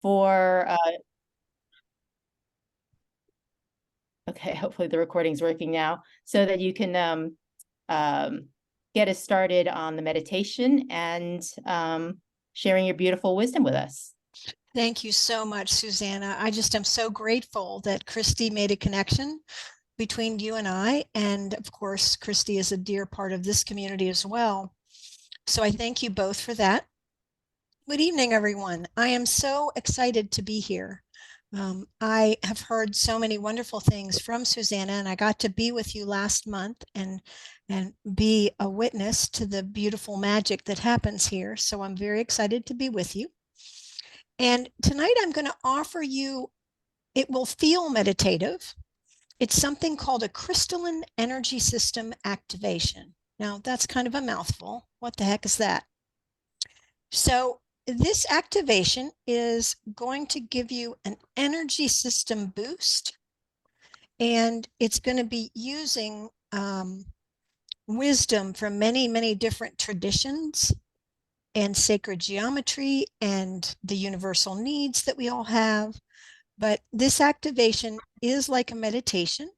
for, okay, hopefully the recording's working now, so that you can get us started on the meditation and sharing your beautiful wisdom with us. Thank you so much, Susanna. I just am so grateful that Christy made a connection between you and I. And of course, Christy is a dear part of this community as well. So I thank you both for that. Good evening, everyone. I am so excited to be here. I have heard so many wonderful things from Susanna, and I got to be with you last month and be a witness to the beautiful magic that happens here. So I'm very excited to be with you. And tonight I'm going to offer you, it will feel meditative. It's something called a crystalline energy system activation. Now, that's kind of a mouthful. What the heck is that? So this activation is going to give you an energy system boost, and it's going to be using wisdom from many, many different traditions and sacred geometry and the universal needs that we all have. But this activation is like a meditation.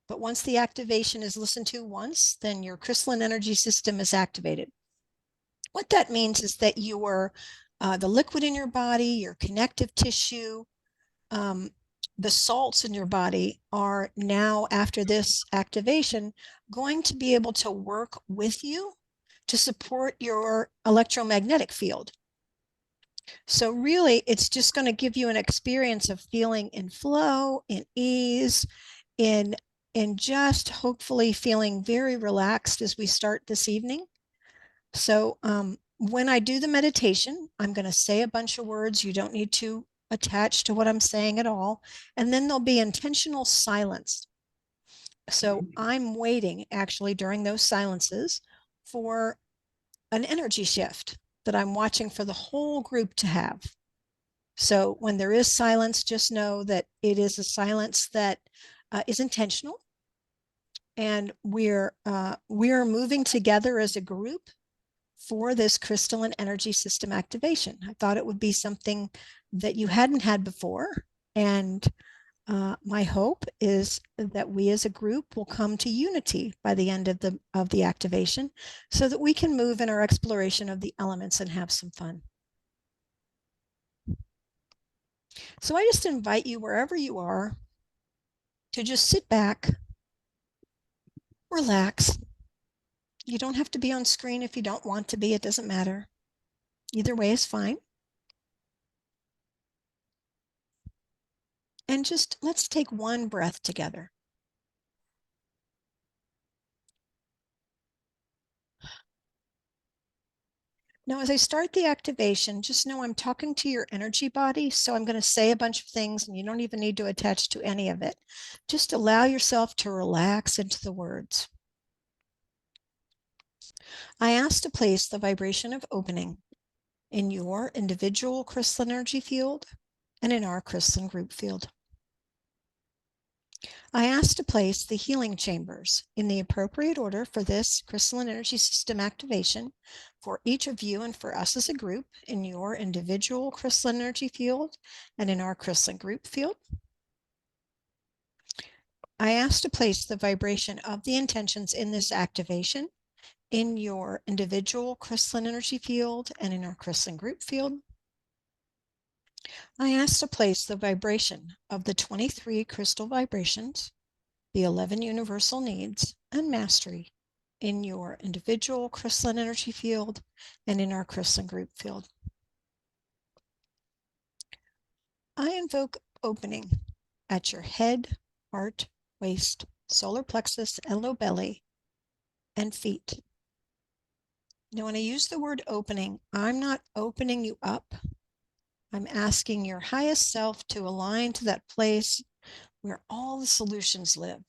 But once the activation is listened to once, then your crystalline energy system is activated. What that means is that the liquid in your body, your connective tissue, the salts in your body are now, after this activation, going to be able to work with you to support your electromagnetic field. So really, it's just going to give you an experience of feeling in flow, in ease, in just hopefully feeling very relaxed as we start this evening. So when I do the meditation, I'm going to say a bunch of words. You don't need to attach to what I'm saying at all. And then there'll be intentional silence. So I'm waiting actually during those silences for an energy shift that I'm watching for the whole group to have. So when there is silence, just know that it is a silence that is intentional. And we're moving together as a group for this crystalline energy system activation. I thought it would be something that you hadn't had before. And my hope is that we as a group will come to unity by the end of the activation so that we can move in our exploration of the elements and have some fun. So I just invite you, wherever you are, to just sit back, relax. You don't have to be on screen if you don't want to be. It doesn't matter. Either way is fine. And just let's take one breath together. Now, as I start the activation, just know I'm talking to your energy body. So I'm going to say a bunch of things and you don't even need to attach to any of it. Just allow yourself to relax into the words. I ask to place the vibration of opening in your individual crystalline energy field and in our crystalline group field. I ask to place the healing chambers in the appropriate order for this crystalline energy system activation for each of you and for us as a group in your individual crystalline energy field and in our crystalline group field. I ask to place the vibration of the intentions in this activation in your individual crystalline energy field and in our crystalline group field. I ask to place the vibration of the 23 crystal vibrations, the 11 universal needs, and mastery in your individual crystalline energy field and in our crystalline group field. I invoke opening at your head, heart, waist, solar plexus, and low belly, and feet. Now, when I use the word opening, I'm not opening you up. I'm asking your highest self to align to that place where all the solutions live.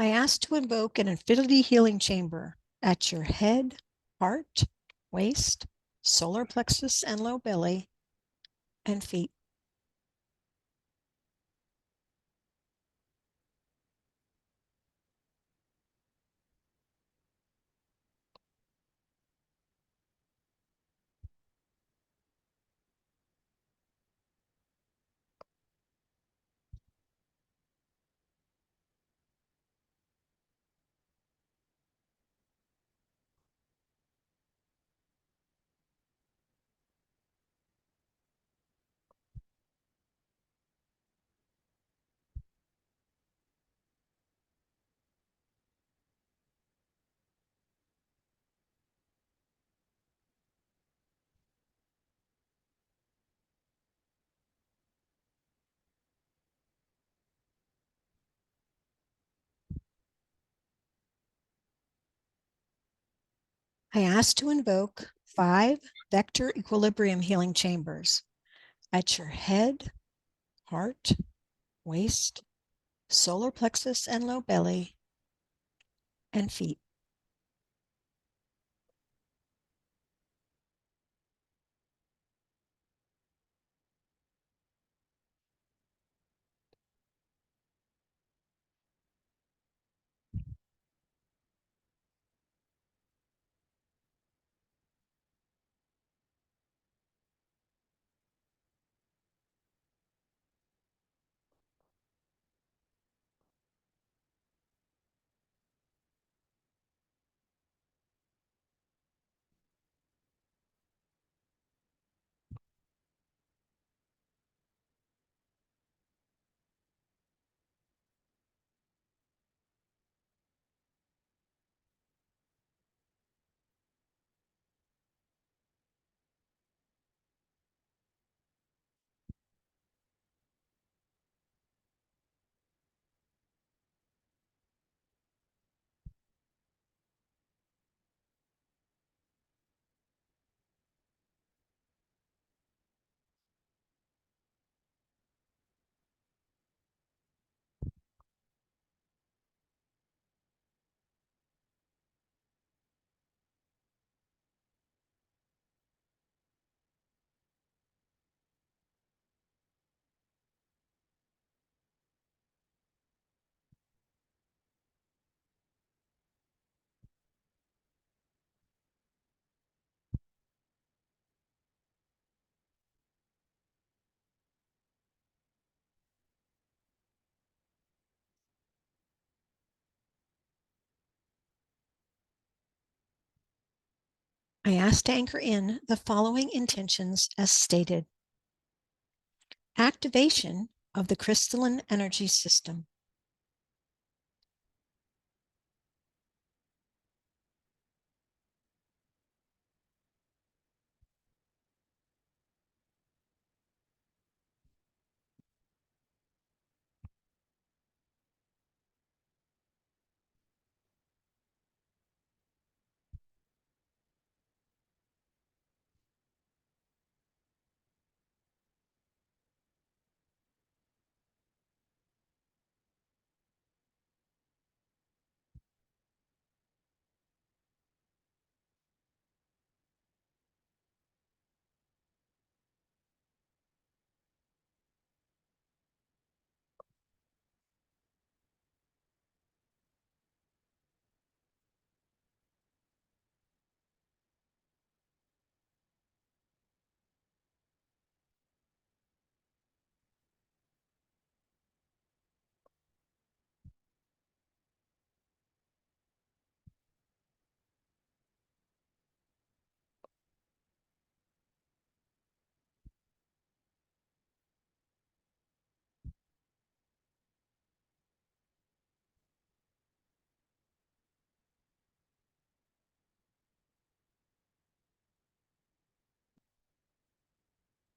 I ask to invoke an infinity healing chamber at your head, heart, waist, solar plexus, and low belly, and feet. I ask to invoke 5 vector equilibrium healing chambers at your head, heart, waist, solar plexus, and low belly, and feet. I ask to anchor in the following intentions as stated. Activation of the crystalline energy system.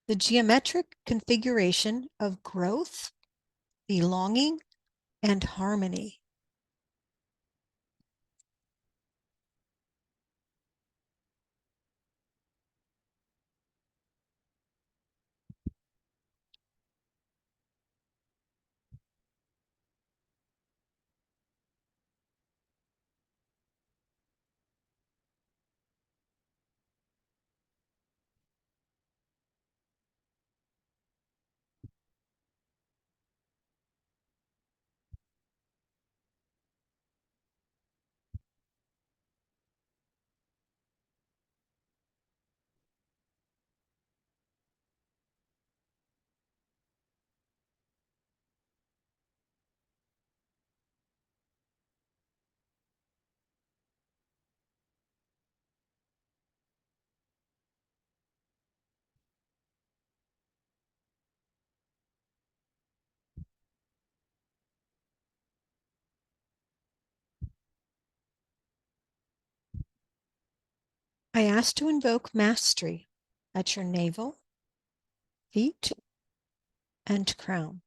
The geometric configuration of growth, belonging, and harmony. I ask to invoke mastery at your navel, feet, and crown.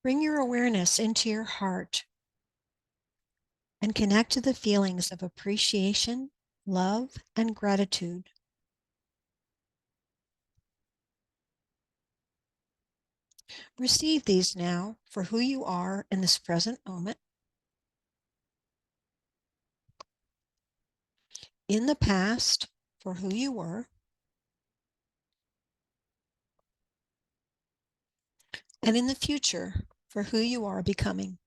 Bring your awareness into your heart and connect to the feelings of appreciation, love, and gratitude. Receive these now for who you are in this present moment. In the past, for who you were. And in the future, for who you are becoming.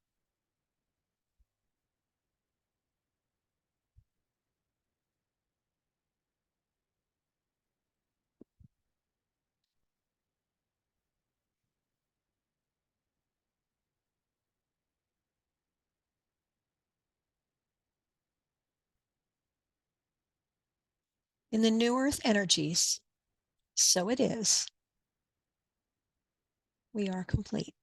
In the new earth energies, so it is. We are complete.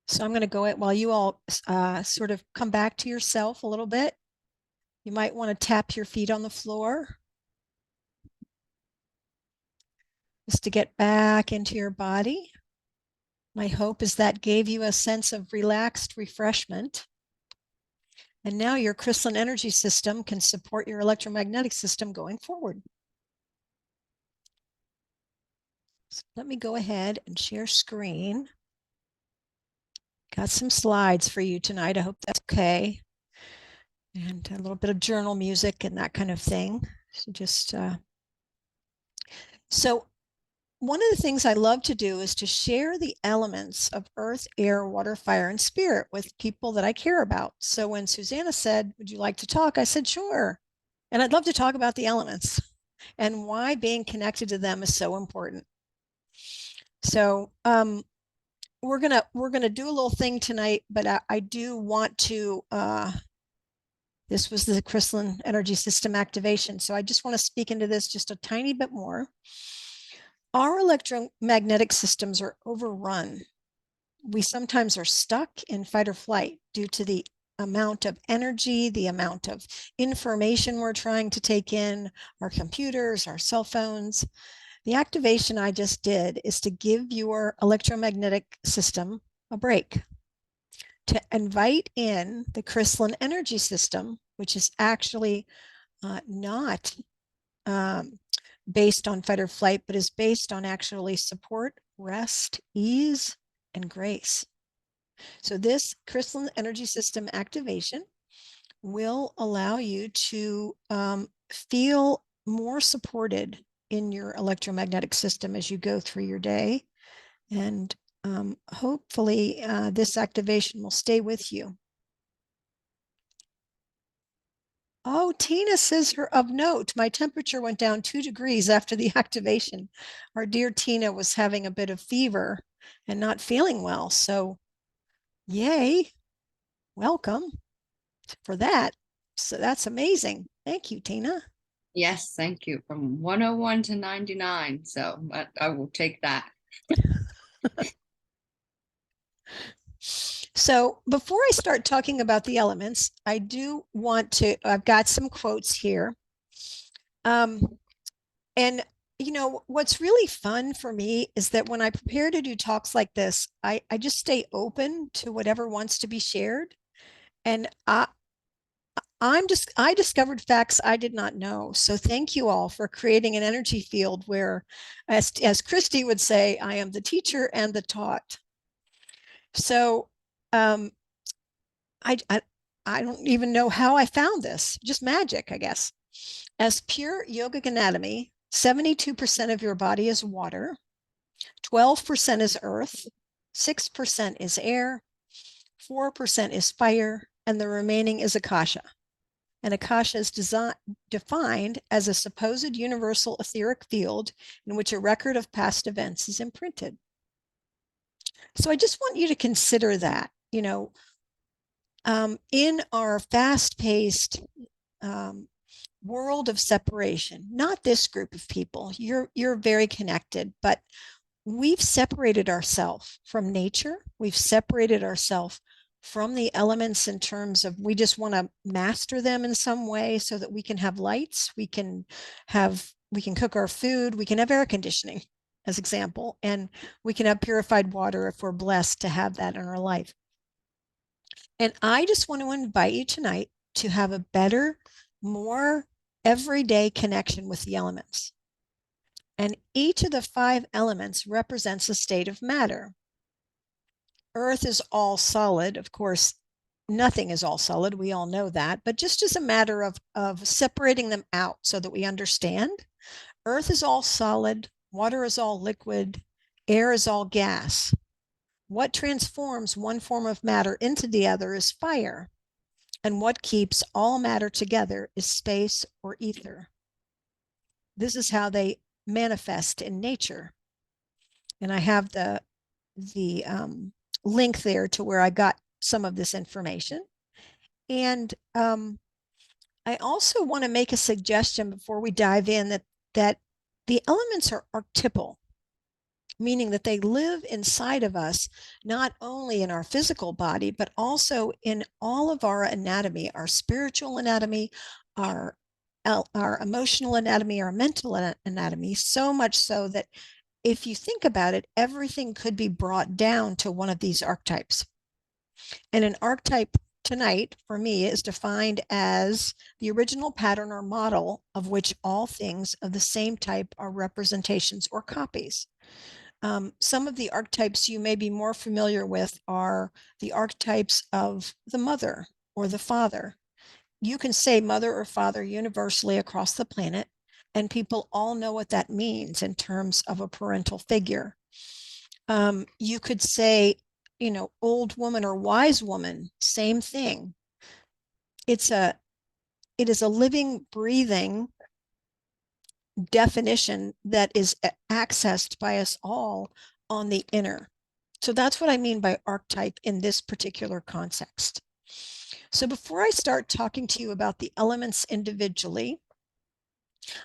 So I'm going to go at while you all sort of come back to yourself a little bit. You might want to tap your feet on the floor just to get back into your body. My hope is that gave you a sense of relaxed refreshment. And now your crystalline energy system can support your electromagnetic system going forward. So let me go ahead and share screen. Got some slides for you tonight. I hope that's okay. And a little bit of journal music and that kind of thing. So just so one of the things I love to do is to share the elements of earth, air, water, fire, and spirit with people that I care about. So when Susanna said, "Would you like to talk?" I said, "Sure." And I'd love to talk about the elements and why being connected to them is so important. So we're gonna do a little thing tonight, but I do want to this was the crystalline energy system activation. So I just want to speak into this just a tiny bit more. Our electromagnetic systems are overrun. We sometimes are stuck in fight or flight due to the amount of energy, the amount of information we're trying to take in, our computers, our cell phones. The activation I just did is to give your electromagnetic system a break, to invite in the crystalline energy system, which is actually not based on fight or flight, but is based on actually support, rest, ease, and grace. So this crystalline energy system activation will allow you to feel more supported in your electromagnetic system as you go through your day. And hopefully this activation will stay with you. Oh, Tina says her of note, my temperature went down 2 degrees after the activation. Our dear Tina was having a bit of fever and not feeling well. So yay, welcome for that. So that's amazing. Thank you, Tina. Yes, thank you. From 101 to 99. So I will take that. So before I start talking about the elements, I do want to, I've got some quotes here. And you know, what's really fun for me is that when I prepare to do talks like this, I just stay open to whatever wants to be shared. And I discovered facts I did not know. So thank you all for creating an energy field where, as Christy would say, I am the teacher and the taught. So um, I don't even know how I found this, just magic, I guess. As pure yogic anatomy, 72% of your body is water, 12% is earth, 6% is air, 4% is fire, and the remaining is akasha. And akasha is defined as a supposed universal etheric field in which a record of past events is imprinted. So I just want you to consider that, you know, in our fast-paced world of separation, not this group of people, you're very connected, but we've separated ourselves from nature. We've separated ourselves from the elements in terms of we just want to master them in some way so that we can have lights, we can cook our food, we can have air conditioning as example, and we can have purified water if we're blessed to have that in our life. And I just want to invite you tonight to have a better, more everyday connection with the elements. And each of the 5 elements represents a state of matter. Earth is all solid. Of course, nothing is all solid. We all know that. But just as a matter of separating them out so that we understand, Earth is all solid. Water is all liquid. Air is all gas. What transforms one form of matter into the other is fire. And what keeps all matter together is space or ether. This is how they manifest in nature. And I have the link there to where I got some of this information. And I also want to make a suggestion before we dive in that the elements are archetypal, meaning that they live inside of us, not only in our physical body, but also in all of our anatomy, our spiritual anatomy, our emotional anatomy, our mental anatomy, so much so that if you think about it, everything could be brought down to one of these archetypes. And an archetype tonight for me is defined as the original pattern or model of which all things of the same type are representations or copies. Some of the archetypes you may be more familiar with are the archetypes of the mother or the father. You can say mother or father universally across the planet, and people all know what that means in terms of a parental figure. You could say, you know, old woman or wise woman, same thing. It is a living, breathing definition that is accessed by us all on the inner. So that's what I mean by archetype in this particular context. So before I start talking to you about the elements individually,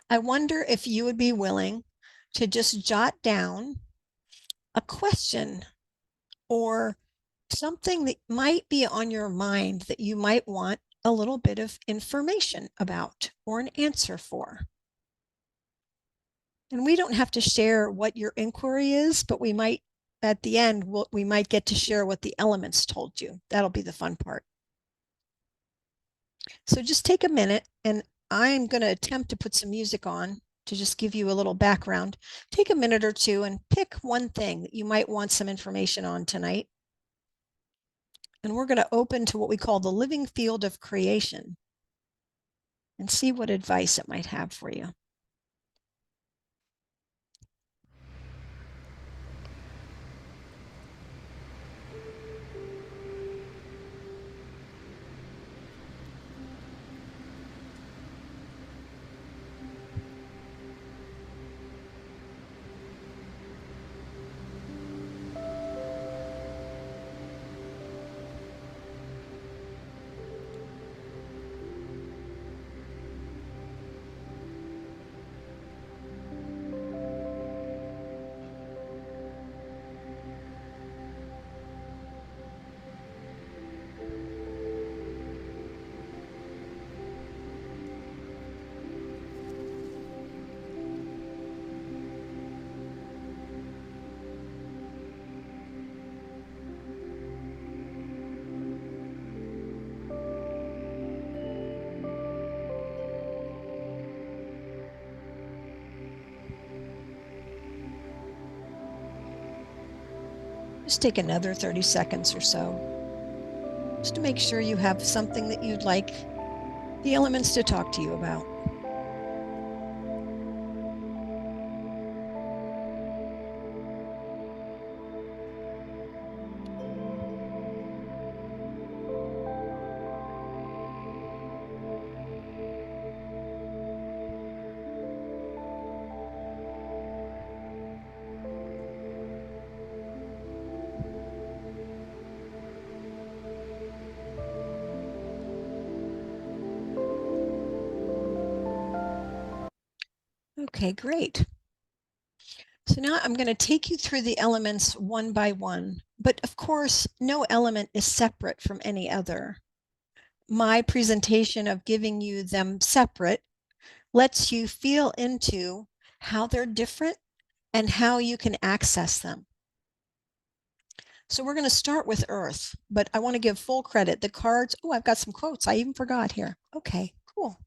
I wonder if you would be willing to just jot down a question or something that might be on your mind that you might want a little bit of information about or an answer for. And we don't have to share what your inquiry is, but we might, at the end, we might get to share what the elements told you. That'll be the fun part. So just take a minute, and I'm going to attempt to put some music on to just give you a little background. Take a minute or two and pick one thing that you might want some information on tonight. And we're going to open to what we call the living field of creation and see what advice it might have for you. Just take another 30 seconds or so, just to make sure you have something that you'd like the elements to talk to you about. Okay, great. So now I'm going to take you through the elements one by one, but of course, no element is separate from any other. My presentation of giving you them separate lets you feel into how they're different and how you can access them. So we're going to start with Earth, but I want to give full credit. The cards, oh, I've got some quotes. I even forgot here. Okay, cool.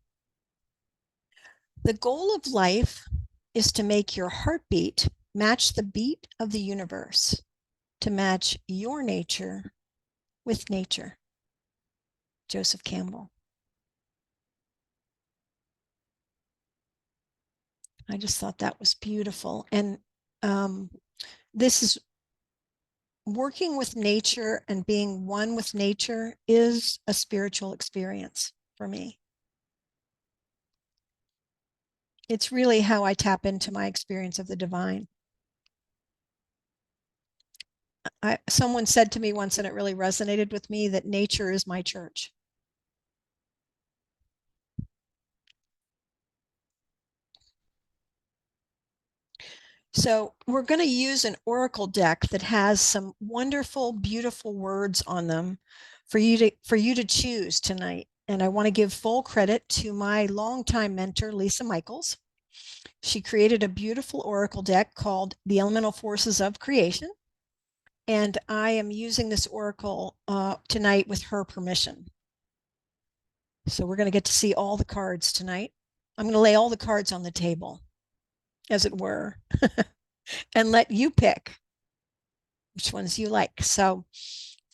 The goal of life is to make your heartbeat match the beat of the universe, to match your nature with nature. Joseph Campbell. I just thought that was beautiful. And this is working with nature, and being one with nature is a spiritual experience for me. It's really how I tap into my experience of the divine. Someone said to me once, and it really resonated with me, that nature is my church. So we're going to use an oracle deck that has some wonderful, beautiful words on them for you to choose tonight. And I want to give full credit to my longtime mentor, Lisa Michaels. She created a beautiful oracle deck called The Elemental Forces of Creation. And I am using this oracle tonight with her permission. So we're going to get to see all the cards tonight. I'm going to lay all the cards on the table, as it were, and let you pick which ones you like. So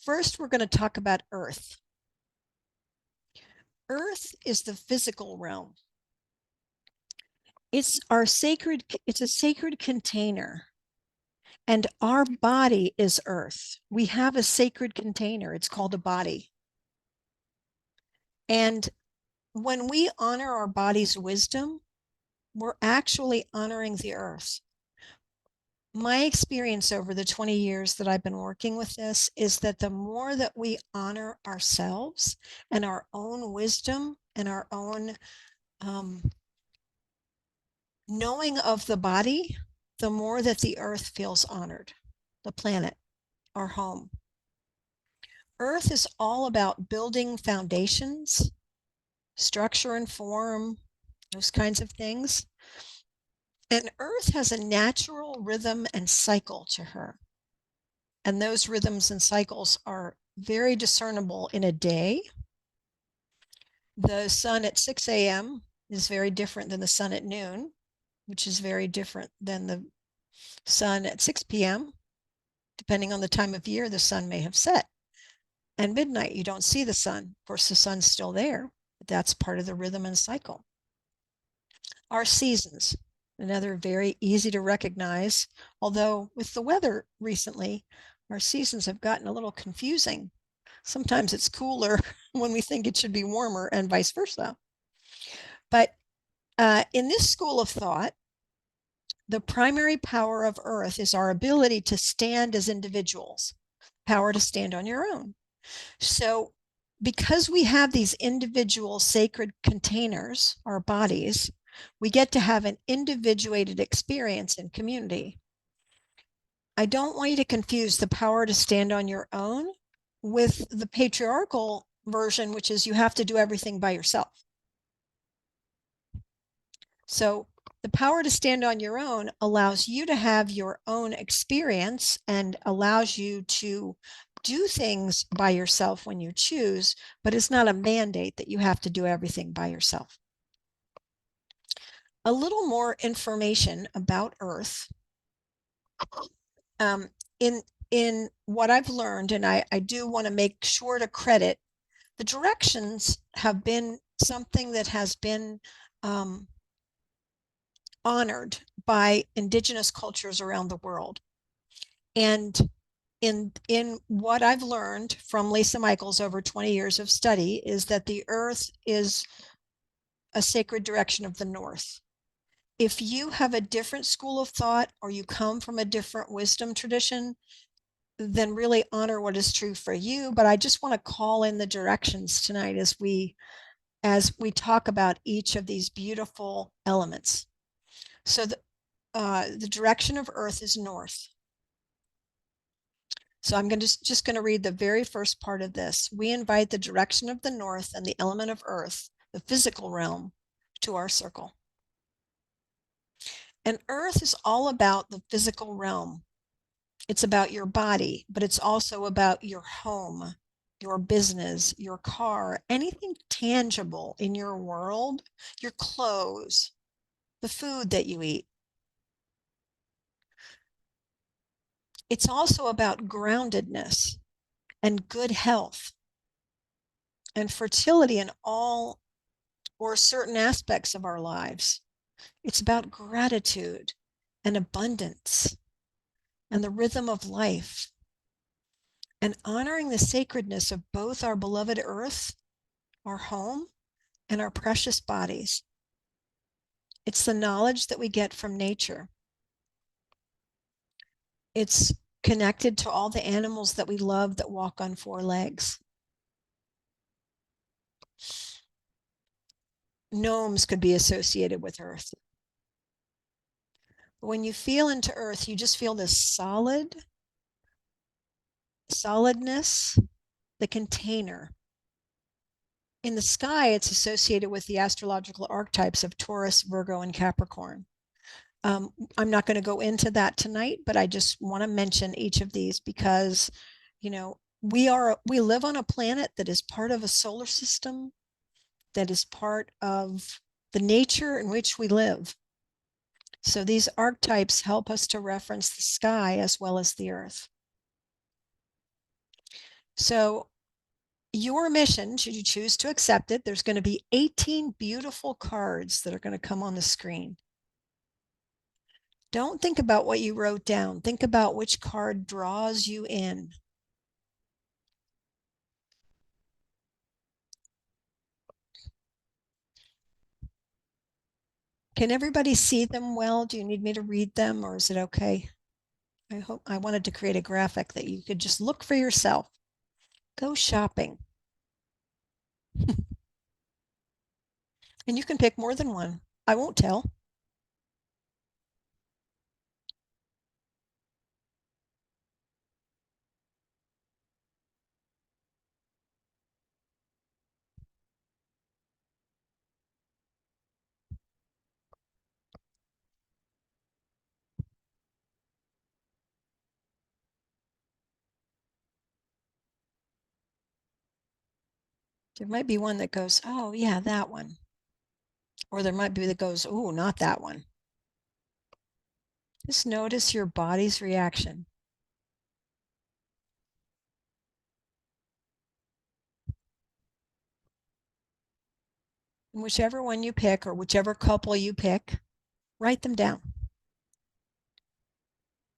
first, we're going to talk about Earth. Earth is the physical realm. It's a sacred container. And our body is Earth. We have a sacred container. It's called a body. And when we honor our body's wisdom, we're actually honoring the Earth. My experience over the 20 years that I've been working with this is that the more that we honor ourselves and our own wisdom and our own knowing of the body, the more that the Earth feels honored, the planet, our home. Earth is all about building foundations, structure and form, those kinds of things. And Earth has a natural rhythm and cycle to her. And those rhythms and cycles are very discernible in a day. The sun at 6 a.m. is very different than the sun at noon, which is very different than the sun at 6 p.m. Depending on the time of year, the sun may have set. And midnight, you don't see the sun. Of course, the sun's still there, but that's part of the rhythm and cycle. Our seasons, another very easy to recognize, although with the weather recently, our seasons have gotten a little confusing. Sometimes it's cooler when we think it should be warmer, and vice versa. But in this school of thought, the primary power of Earth is our ability to stand as individuals, power to stand on your own. So because we have these individual sacred containers, our bodies, we get to have an individuated experience in community. I don't want you to confuse the power to stand on your own with the patriarchal version, which is you have to do everything by yourself. So the power to stand on your own allows you to have your own experience and allows you to do things by yourself when you choose, but it's not a mandate that you have to do everything by yourself. A little more information about Earth. in what I've learned, and I do want to make sure to credit, the directions have been something that has been honored by indigenous cultures around the world. And in what I've learned from Lisa Michaels over 20 years of study is that the earth is a sacred direction of the north. If you have a different school of thought or you come from a different wisdom tradition, then really honor what is true for you. But I just want to call in the directions tonight as we talk about each of these beautiful elements. So the direction of earth is north. So I'm just going to read the very first part of this. We invite the direction of the north and the element of earth, the physical realm, to our circle. And earth is all about the physical realm. It's about your body, but it's also about your home, your business, your car, anything tangible in your world, your clothes, the food that you eat. It's also about groundedness and good health and fertility in all or certain aspects of our lives. It's about gratitude and abundance and the rhythm of life and honoring the sacredness of both our beloved earth, our home, and our precious bodies. It's the knowledge that we get from nature. It's connected to all the animals that we love that walk on four legs. Gnomes could be associated with earth. But when you feel into earth, you just feel this solidness, the container. In the sky, it's associated with the astrological archetypes of Taurus, Virgo, and Capricorn. I'm not going to go into that tonight, but I just want to mention each of these because, you know, we live on a planet that is part of a solar system, that is part of the nature in which we live. So these archetypes help us to reference the sky as well as the earth. So your mission, should you choose to accept it, there's going to be 18 beautiful cards that are going to come on the screen. Don't think about what you wrote down. Think about which card draws you in. Can everybody see them well? Do you need me to read them or is it okay? I wanted to create a graphic that you could just look for yourself. Go shopping. And you can pick more than one. I won't tell. There might be one that goes, oh yeah, that one. Or there might be that goes, oh, not that one. Just notice your body's reaction. And whichever one you pick or whichever couple you pick, write them down.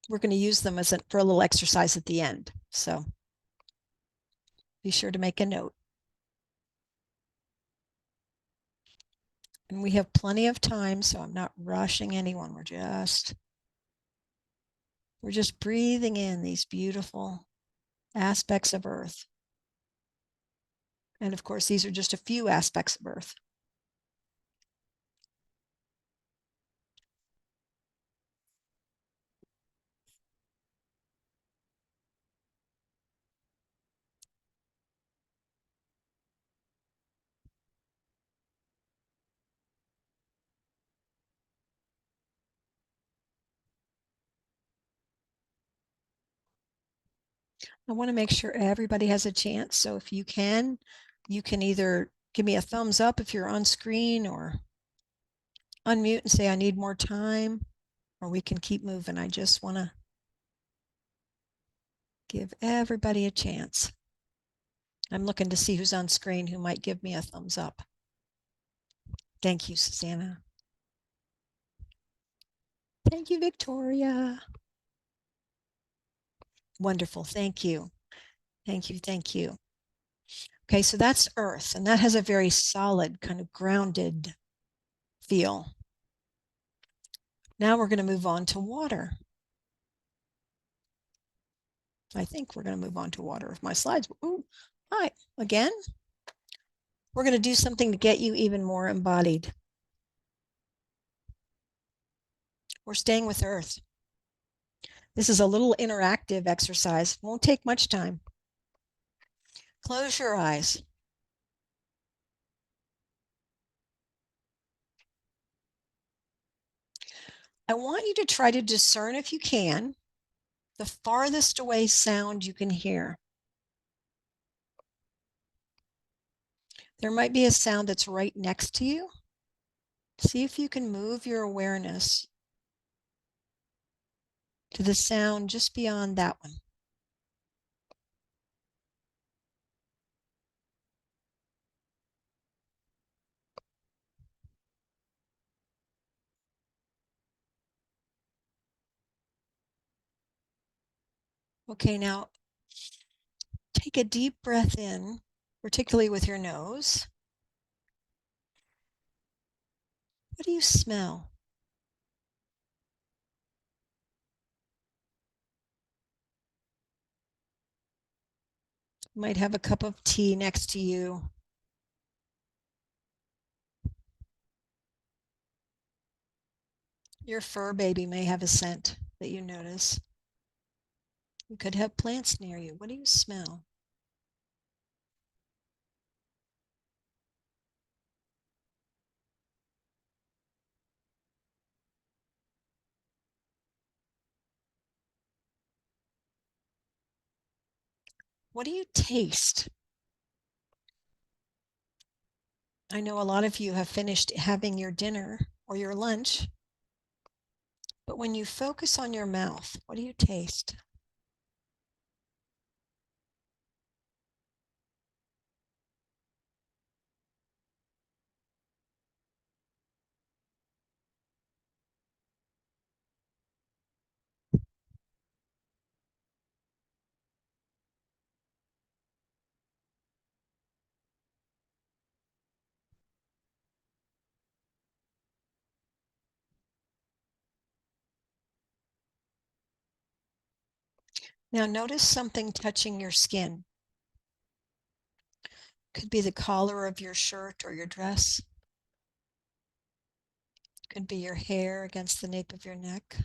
We're going to use them for a little exercise at the end. So be sure to make a note. And we have plenty of time, so I'm not rushing anyone. We're just breathing in these beautiful aspects of earth. And of course, these are just a few aspects of earth. I want to make sure everybody has a chance. So if you can either give me a thumbs up if you're on screen or unmute and say, I need more time, or we can keep moving. I just want to Give everybody a chance. I'm looking to see who's on screen who might give me a thumbs up. Thank you, Susanna. Thank you, Victoria. Wonderful. Thank you. Thank you. Thank you. Okay, so that's earth, and that has a very solid, kind of grounded feel. Now we're going to move on to water. I think we're going to move on to water if my slides. Ooh, hi, again. We're going to do something to get you even more embodied. We're staying with earth. This is a little interactive exercise. Won't take much time. Close your eyes. I want you to try to discern, if you can, the farthest away sound you can hear. There might be a sound that's right next to you. See if you can move your awareness to the sound just beyond that one. Okay, now take a deep breath in, particularly with your nose. What do you smell? You might have a cup of tea next to you. Your fur baby may have a scent that you notice. You could have plants near you. What do you smell? What do you taste? I know a lot of you have finished having your dinner or your lunch, but when you focus on your mouth, what do you taste? Now notice something touching your skin. Could be the collar of your shirt or your dress. Could be your hair against the nape of your neck.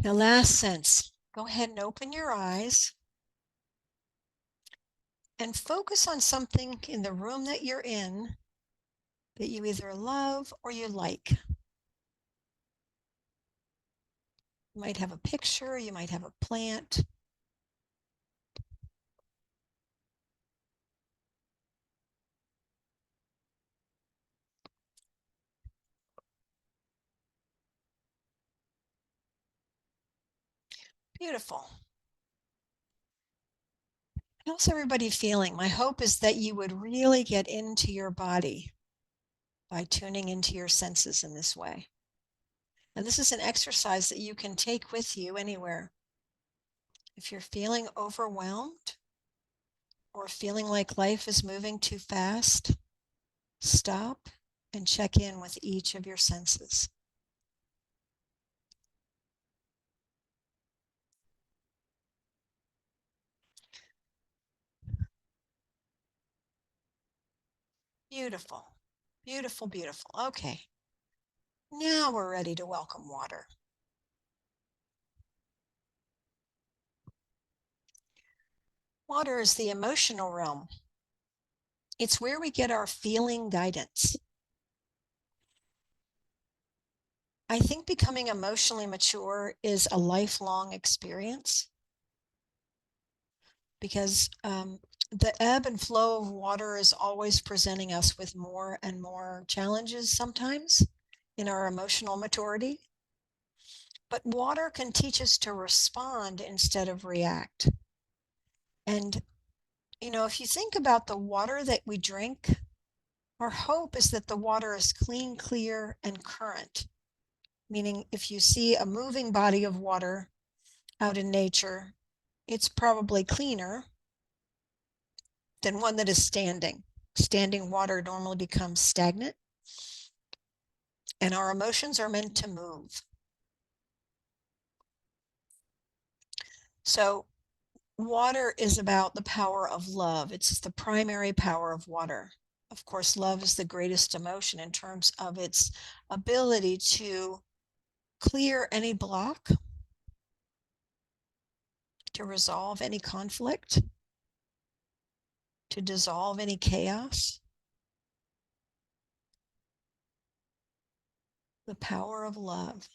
Now last sense, go ahead and open your eyes and focus on something in the room that you're in that you either love or you like. You might have a picture, you might have a plant. Beautiful. How's everybody feeling? My hope is that you would really get into your body by tuning into your senses in this way. And this is an exercise that you can take with you anywhere. If you're feeling overwhelmed or feeling like life is moving too fast, stop and check in with each of your senses. Beautiful, beautiful, beautiful. Okay, now we're ready to welcome water. Water is the emotional realm. It's where we get our feeling guidance. I think becoming emotionally mature is a lifelong experience because the ebb and flow of water is always presenting us with more and more challenges sometimes in our emotional maturity. But water can teach us to respond instead of react. And, you know, if you think about the water that we drink, our hope is that the water is clean, clear, and current. Meaning, if you see a moving body of water out in nature, it's probably cleaner than one that is standing. Standing water normally becomes stagnant, and our emotions are meant to move. So water is about the power of love. It's the primary power of water. Of course, love is the greatest emotion in terms of its ability to clear any block, to resolve any conflict, to dissolve any chaos. The power of love.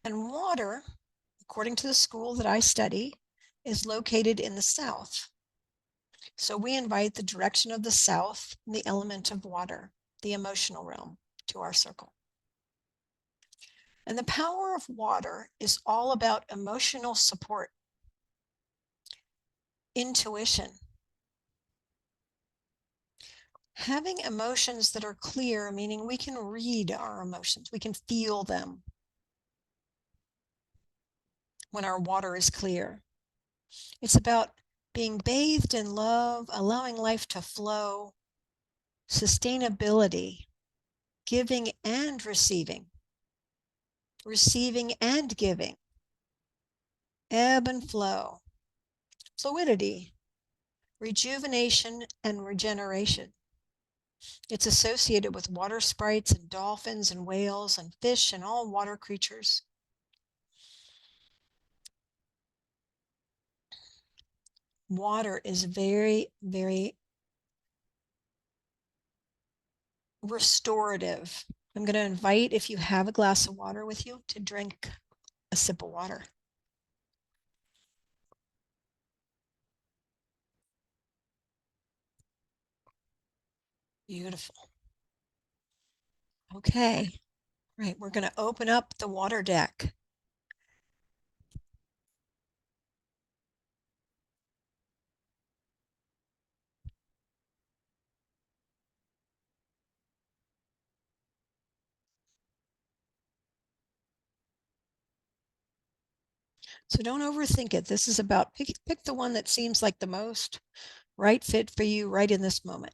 And water, according to the school that I study, is located in the south. So we invite the direction of the south, the element of water, the emotional realm, to our circle. And the power of water is all about emotional support, intuition. Having emotions that are clear, meaning we can read our emotions, we can feel them when our water is clear. It's about being bathed in love, allowing life to flow, sustainability, giving and receiving and giving, ebb and flow, fluidity, rejuvenation and regeneration. It's associated with water sprites and dolphins and whales and fish and all water creatures. Water is very, very restorative. I'm going to invite, if you have a glass of water with you, to drink a sip of water. Beautiful. Okay. All right, we're going to open up the water deck. So don't overthink it. This is about pick the one that seems like the most right fit for you right in this moment.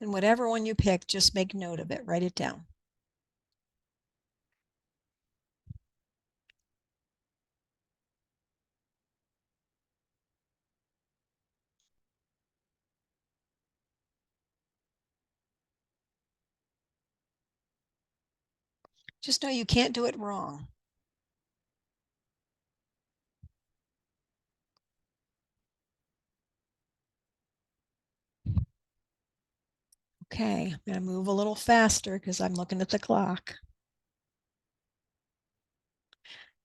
And whatever one you pick, just make note of it, write it down. Just know you can't do it wrong. Okay, I'm going to move a little faster because I'm looking at the clock.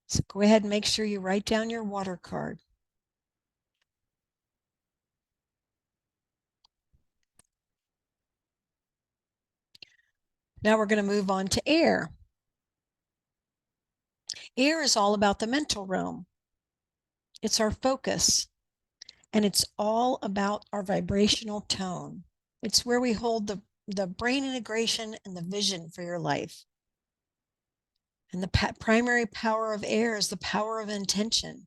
So go ahead and make sure you write down your water card. Now we're going to move on to air. Air is all about the mental realm. It's our focus, and it's all about our vibrational tone. It's where we hold the brain integration and the vision for your life. And the primary power of air is the power of intention.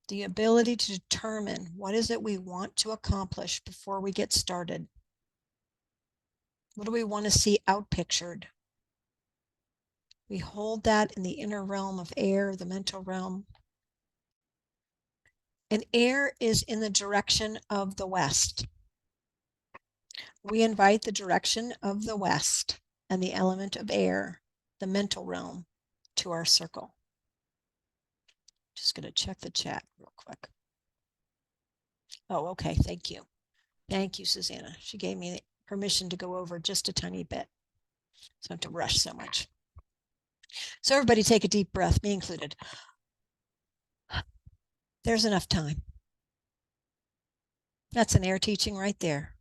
The ability to determine what is it we want to accomplish before we get started. What do we want to see outpictured? We hold that in the inner realm of air, the mental realm. And air is in the direction of the west. We invite the direction of the west. and the element of air, the mental realm, to our circle. Just going to check the chat real quick. Oh, okay. Thank you. Thank you, Susanna. She gave me permission to go over just a tiny bit. So I don't have to rush so much. So everybody take a deep breath, me included. There's enough time. That's an air teaching right there.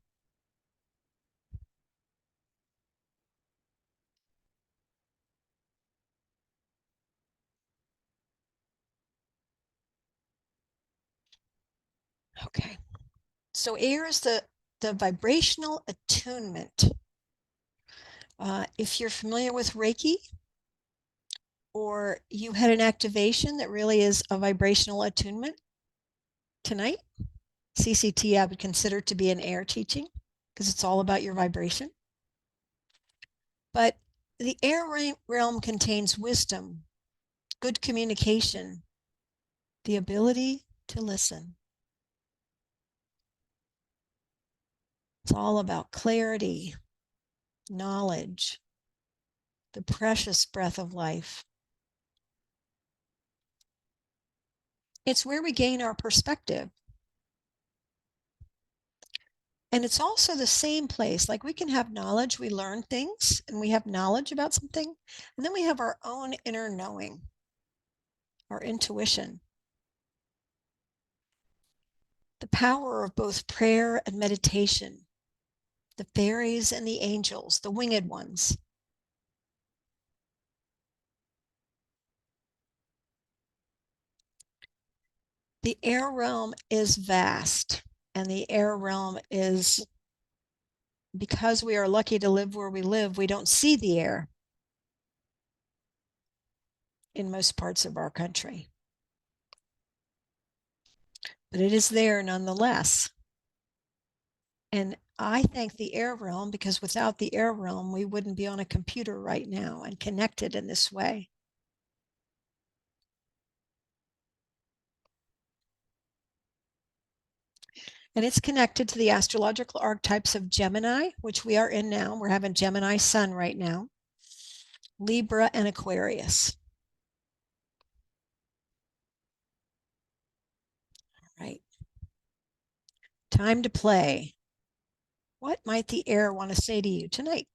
Okay. So air is the vibrational attunement. If you're familiar with Reiki, or you had an activation that really is a vibrational attunement tonight, CCT I would consider to be an air teaching because it's all about your vibration. But the air realm contains wisdom, good communication, the ability to listen. It's all about clarity, knowledge, the precious breath of life. It's where we gain our perspective. And it's also the same place. Like we can have knowledge, we learn things and we have knowledge about something. And then we have our own inner knowing, our intuition. The power of both prayer and meditation, the fairies and the angels, the winged ones. The air realm is vast, and the air realm is, because we are lucky to live where we live, we don't see the air in most parts of our country. But it is there nonetheless. And I thank the air realm because without the air realm, we wouldn't be on a computer right now and connected in this way. And it's connected to the astrological archetypes of Gemini, which we are in now. We're having Gemini sun right now, Libra, and Aquarius. All right. Time to play. What might the air want to say to you tonight?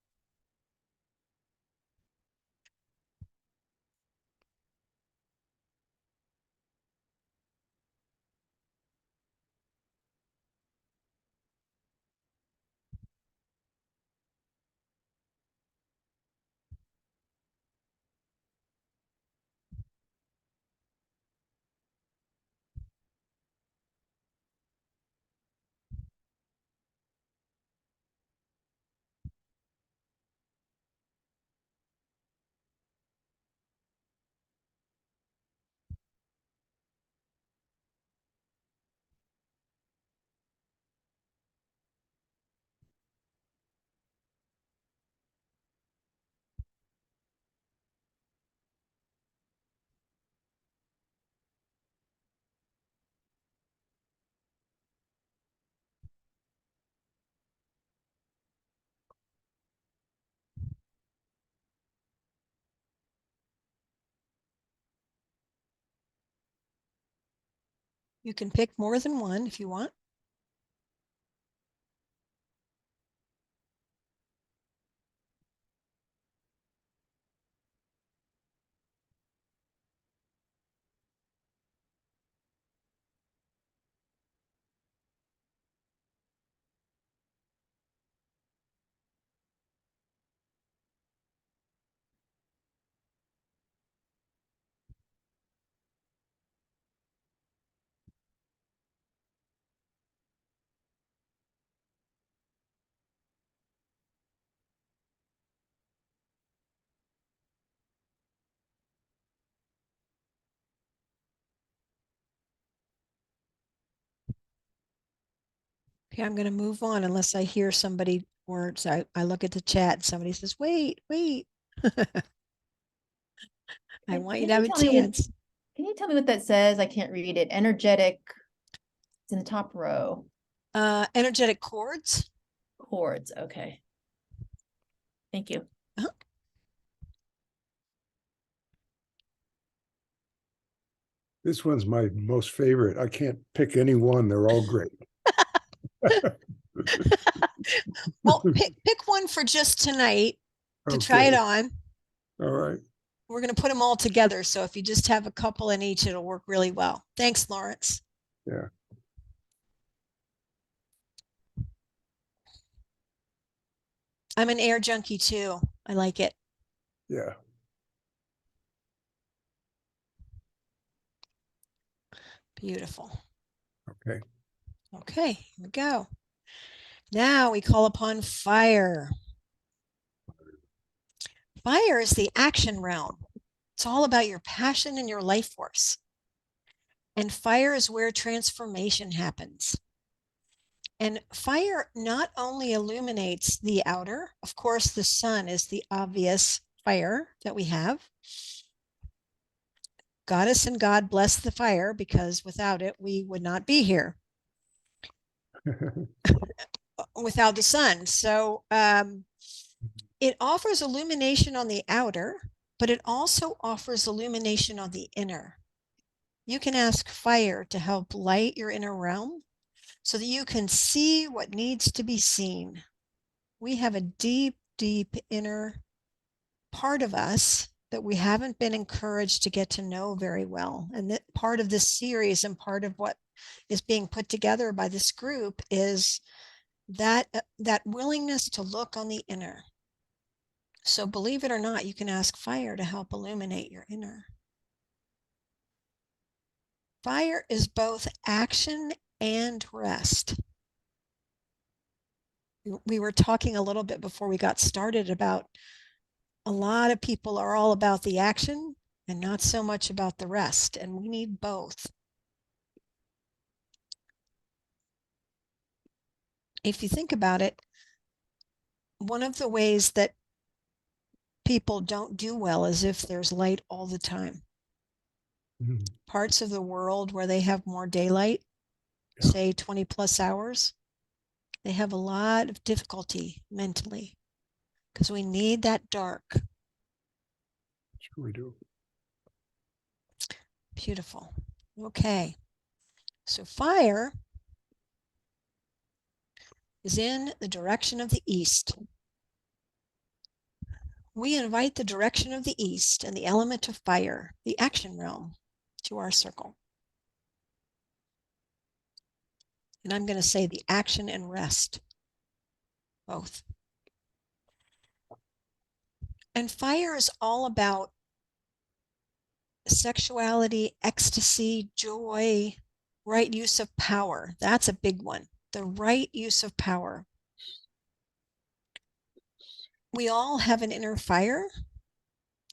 You can pick more than one if you want. Okay, I'm going to move on unless I hear somebody words. I look at the chat and somebody says, wait. I want you to have a chance. Can you tell me what that says? I can't read it. Energetic. It's in the top row. Energetic cords. Chords. Okay. Thank you. This one's my most favorite. I can't pick any one. They're all great. Well, pick one for just tonight to try it Okay. on. All right. We're going to put them all together. So if you just have a couple in each, it'll work really well. Thanks, Lawrence. Yeah. I'm an air junkie too. I like it. Yeah. Beautiful. Okay. Okay, here we go. Now we call upon fire. Fire is the action realm. It's all about your passion and your life force. And fire is where transformation happens. And fire not only illuminates the outer, of course, the sun is the obvious fire that we have. Goddess and God bless the fire, because without it, we would not be here without the sun. So it offers illumination on the outer, but it also offers illumination on the inner. You can ask fire to help light your inner realm so that you can see what needs to be seen. We have a deep, deep inner part of us that we haven't been encouraged to get to know very well. And that part of this series and part of what is being put together by this group is that willingness to look on the inner. So believe it or not, you can ask fire to help illuminate your inner. Fire is both action and rest. We were talking a little bit before we got started about a lot of people are all about the action and not so much about the rest, and we need both. If you think about it, one of the ways that people don't do well is if there's light all the time. Parts of the world where they have more daylight, say 20 plus hours, they have a lot of difficulty mentally because we need that dark. Sure we do. Beautiful. Okay. So fire is in the direction of the east. We invite the direction of the east and the element of fire, the action realm, to our circle. And I'm going to say the action and rest, both. And fire is all about sexuality, ecstasy, joy, right use of power. That's a big one. The right use of power. We all have an inner fire,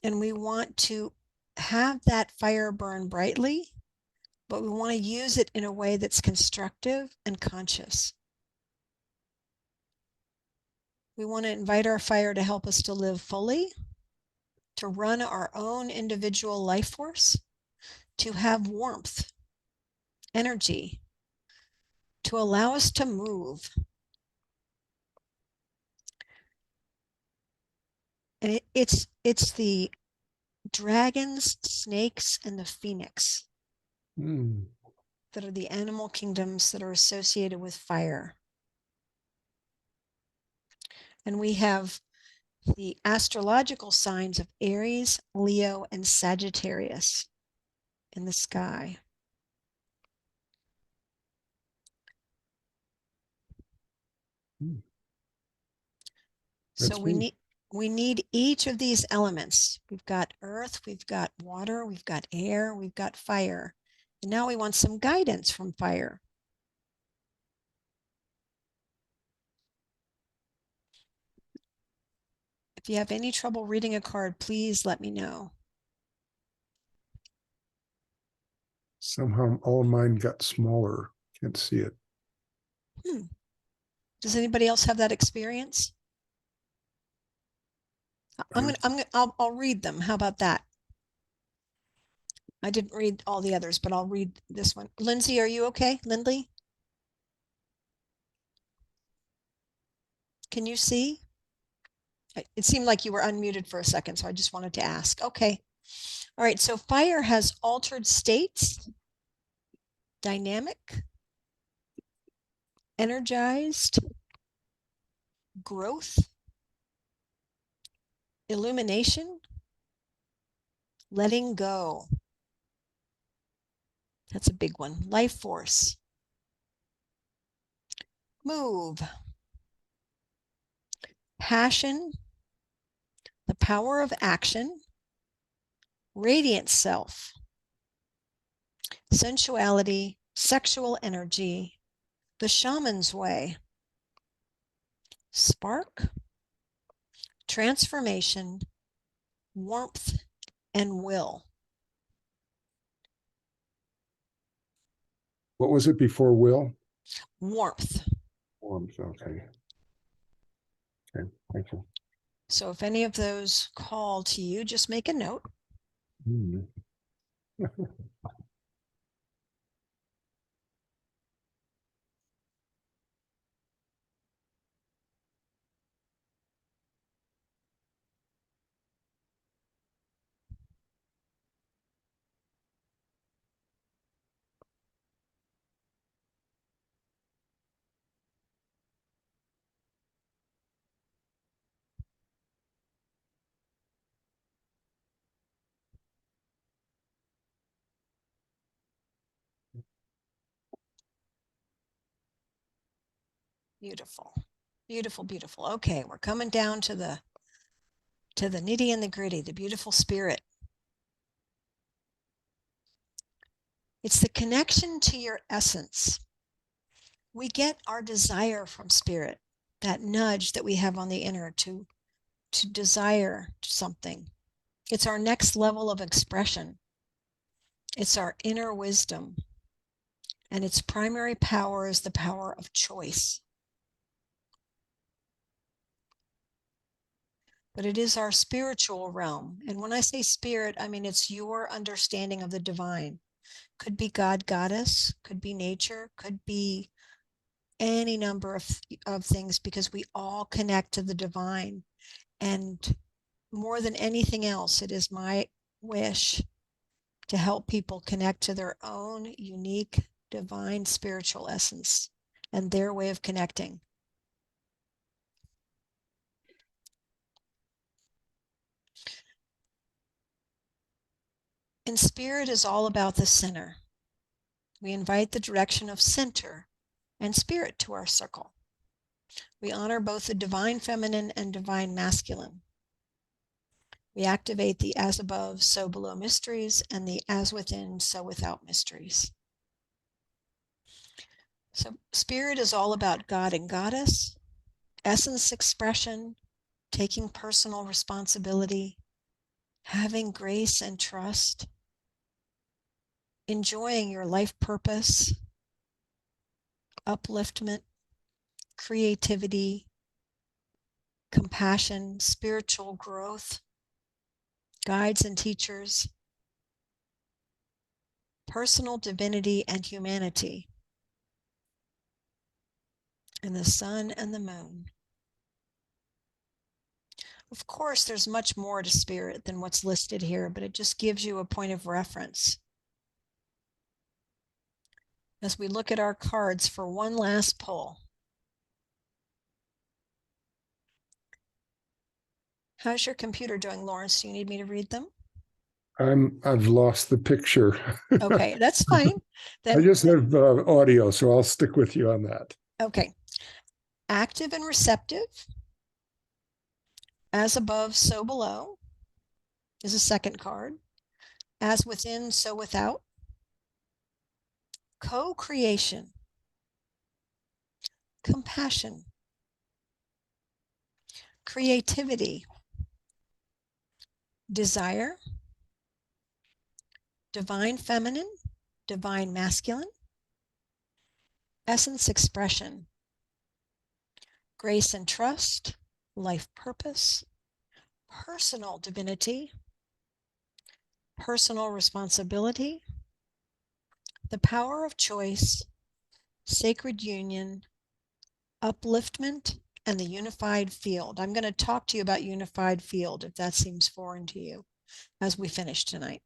and we want to have that fire burn brightly, but we want to use it in a way that's constructive and conscious. We want to invite our fire to help us to live fully, to run our own individual life force, to have warmth, energy, to allow us to move. And it's the dragons, snakes, and the phoenix that are the animal kingdoms that are associated with fire. And we have the astrological signs of Aries, Leo, and Sagittarius in the sky. So we need each of these elements. We've got earth, we've got water, we've got air, we've got fire. And now we want some guidance from fire. If you have any trouble reading a card, please let me know. Somehow all mine got smaller. Can't see it. Does anybody else have that experience? I'll read them. How about that? I didn't read all the others, but I'll read this one. Lindsay, are you okay? Lindley? Can you see? It seemed like you were unmuted for a second, so I just wanted to ask. Okay. All right. So fire has altered states, dynamic, energized, growth, illumination, letting go. That's a big one. Life force. Move. Passion, the power of action, radiant self, sensuality, sexual energy, the shaman's way, spark, transformation, warmth, and will. What was it before will? Warmth. Warmth, okay. Okay, thank you. So if any of those call to you, just make a note. Hmm. Beautiful, beautiful, beautiful. Okay, we're coming down to the nitty and the gritty, the beautiful spirit. It's the connection to your essence. We get our desire from spirit, that nudge that we have on the inner to desire something. It's our next level of expression. It's our inner wisdom. And its primary power is the power of choice. But it is our spiritual realm. And when I say spirit, I mean it's your understanding of the divine. Could be God, goddess, could be nature, could be any number of things, because we all connect to the divine. And more than anything else, it is my wish to help people connect to their own unique divine spiritual essence and their way of connecting. And spirit is all about the center. We invite the direction of center and spirit to our circle. We honor both the divine feminine and divine masculine. We activate the as above, so below mysteries and the as within, so without mysteries. So spirit is all about God and goddess, essence expression, taking personal responsibility, having grace and trust, enjoying your life purpose, upliftment, creativity, compassion, spiritual growth, guides and teachers, personal divinity and humanity, and the sun and the moon. Of course, there's much more to spirit than what's listed here, but it just gives you a point of reference. As we look at our cards for one last pull. How's your computer doing, Lawrence? Do you need me to read them? I've lost the picture. Okay, that's fine. Then I just have audio, so I'll stick with you on that. okay. Active and receptive. As above, so below is a second card. As within, so without. Co-creation. Compassion. Creativity. Desire. Divine feminine. Divine masculine. Essence expression. Grace and trust. Life purpose. Personal divinity. Personal responsibility. The power of choice. Sacred union. Upliftment and the unified field. I'm going to talk to you about unified field if that seems foreign to you as we finish tonight.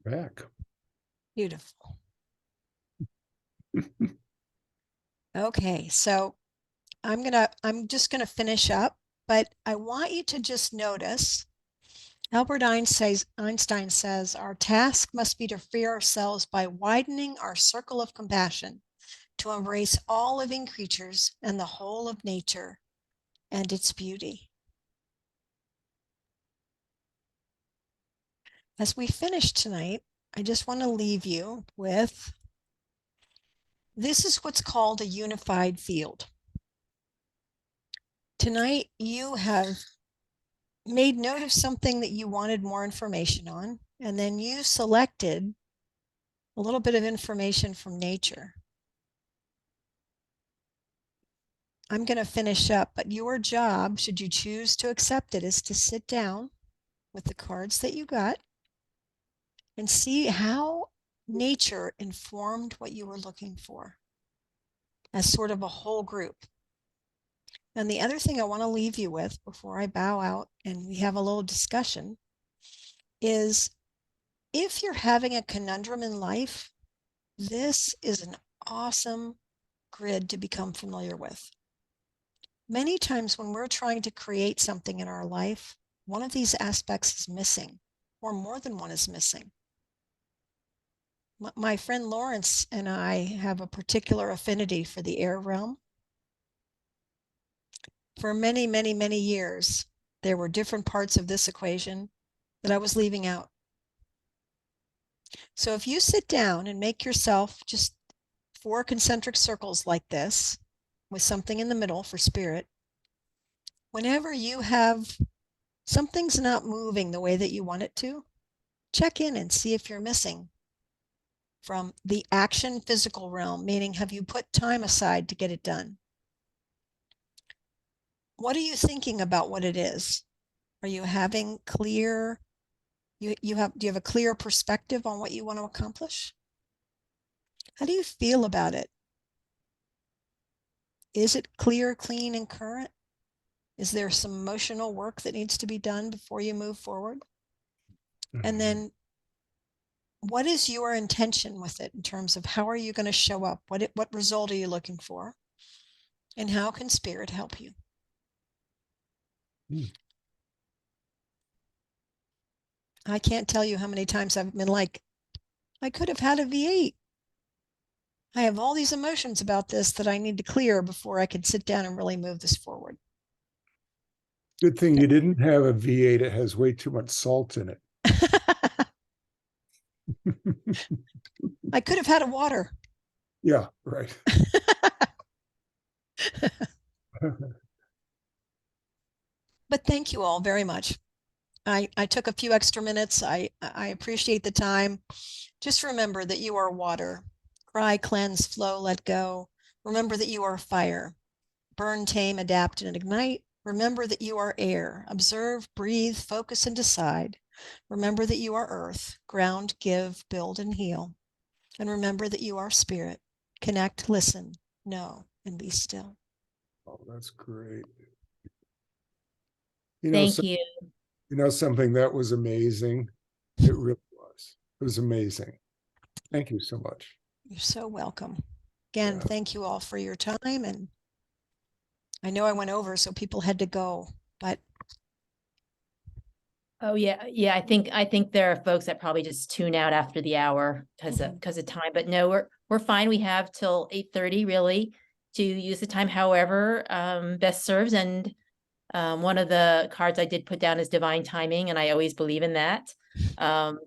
Back. Beautiful. Okay, so I'm just gonna finish up, but I want you to just notice Albert Einstein says our task must be to free ourselves by widening our circle of compassion to embrace all living creatures and the whole of nature and its beauty. As we finish tonight, I just want to leave you with this is what's called a unified field. Tonight, you have made note of something that you wanted more information on, and then you selected a little bit of information from nature. I'm going to finish up, but your job, should you choose to accept it, is to sit down with the cards that you got and see how nature informed what you were looking for as sort of a whole group. And the other thing I want to leave you with before I bow out and we have a little discussion is if you're having a conundrum in life, this is an awesome grid to become familiar with. Many times when we're trying to create something in our life, one of these aspects is missing, or more than one is missing. My friend Lawrence and I have a particular affinity for the air realm. For many, many, many years, there were different parts of this equation that I was leaving out. So if you sit down and make yourself just 4 concentric circles like this, with something in the middle for spirit, whenever you have something's not moving the way that you want it to, check in and see if you're missing from the action physical realm, meaning have you put time aside to get it done? What are you thinking about what it is? Are you having clear, do you have a clear perspective on what you want to accomplish? How do you feel about it? Is it clear, clean, and current? Is there some emotional work that needs to be done before you move forward? And then what is your intention with it in terms of how are you going to show up? What result are you looking for? And how can spirit help you? I can't tell you how many times I've been like, I could have had a V8. I have all these emotions about this that I need to clear before I can sit down and really move this forward. Good thing you didn't have a V8. It has way too much salt in it. I could have had a water. Yeah, right. But thank you all very much. I took a few extra minutes. I appreciate the time. Just remember that you are water. Cry, cleanse, flow, let go. Remember that you are fire. Burn, tame, adapt, and ignite. Remember that you are air. Observe, breathe, focus, and decide. Remember that you are earth. Ground, give, build, and heal. And remember that you are spirit. Connect, listen, know, and be still. Oh, that's great. Thank you. You know something that was amazing? It really was. It was amazing. Thank you so much. You're so welcome. Again, Yeah. thank you all for your time. And I know I went over, so people had to go, but Oh yeah, yeah. I think there are folks that probably just tune out after the hour because Mhm. of time. But no, we're fine. We have till 8:30 really to use the time however best serves. And one of the cards I did put down is divine timing, and I always believe in that.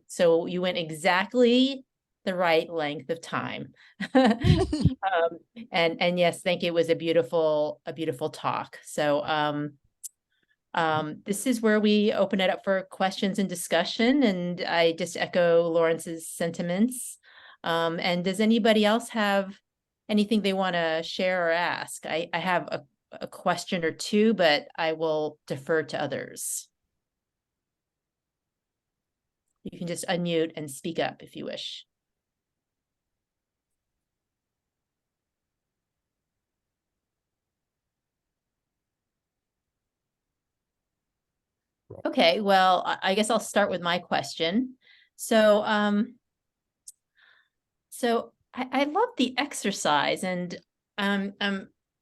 So you went exactly the right length of time. And yes, thank you. It was a beautiful talk. So this is where we open it up for questions and discussion, and I just echo Lawrence's sentiments. And does anybody else have anything they want to share or ask? I have a question or two, but I will defer to others. You can just unmute and speak up if you wish. Okay, well, I guess I'll start with my question. So, I love the exercise, and I'm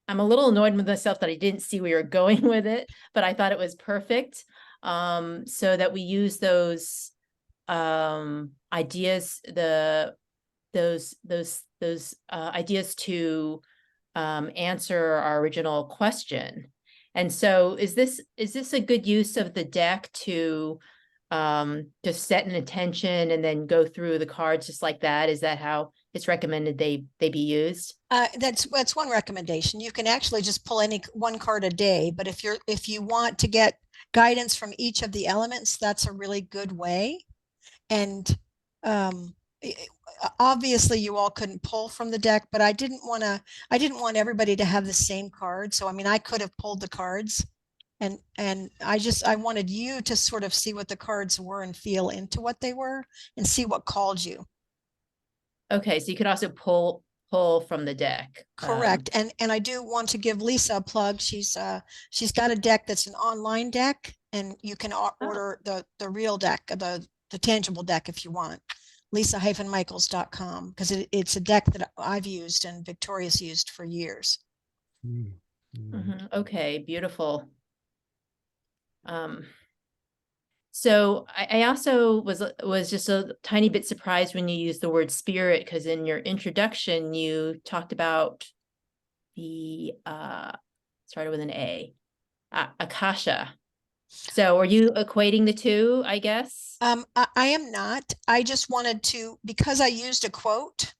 a little annoyed with myself that I didn't see where you're going with it, but I thought it was perfect. So that we use those ideas, those ideas to answer our original question. And so is this a good use of the deck to set an intention and then go through the cards just like that? Is that how it's recommended they be used? That's one recommendation. You can actually just pull any one card a day, but if you want to get guidance from each of the elements, that's a really good way. And obviously you all couldn't pull from the deck, but I didn't want everybody to have the same card. So I mean, I could have pulled the cards, and I wanted you to sort of see what the cards were and feel into what they were and see what called you. Okay, so you could also pull from the deck. Correct. And I do want to give Lisa a plug. She's got a deck that's an online deck, and you can order the real deck, the tangible deck if you want. Lisa-Michaels.com, because it's a deck that I've used and Victoria's used for years. Okay, beautiful. So I also was just a tiny bit surprised when you used the word spirit, because in your introduction you talked about the started with an A, Akasha. So are you equating the two, I guess? I am not. I just wanted to, because I used a quote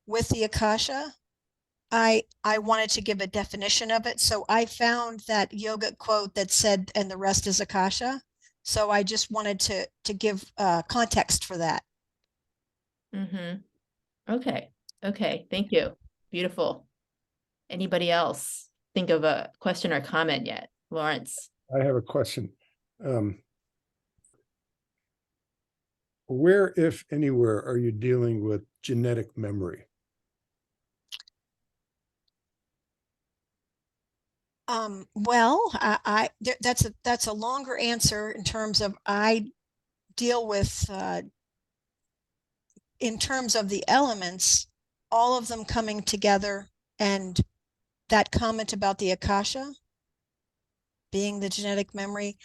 with the Akasha, I wanted to give a definition of it. So I found that yoga quote that said, and the rest is Akasha. So I just wanted to give context for that. Okay. Okay. Thank you. Beautiful. Anybody else think of a question or comment yet? Lawrence. I have a question. Where, if anywhere, are you dealing with genetic memory? Well, that's a longer answer in terms of I deal with in terms of the elements, all of them coming together, and that comment about the Akasha being the genetic memory.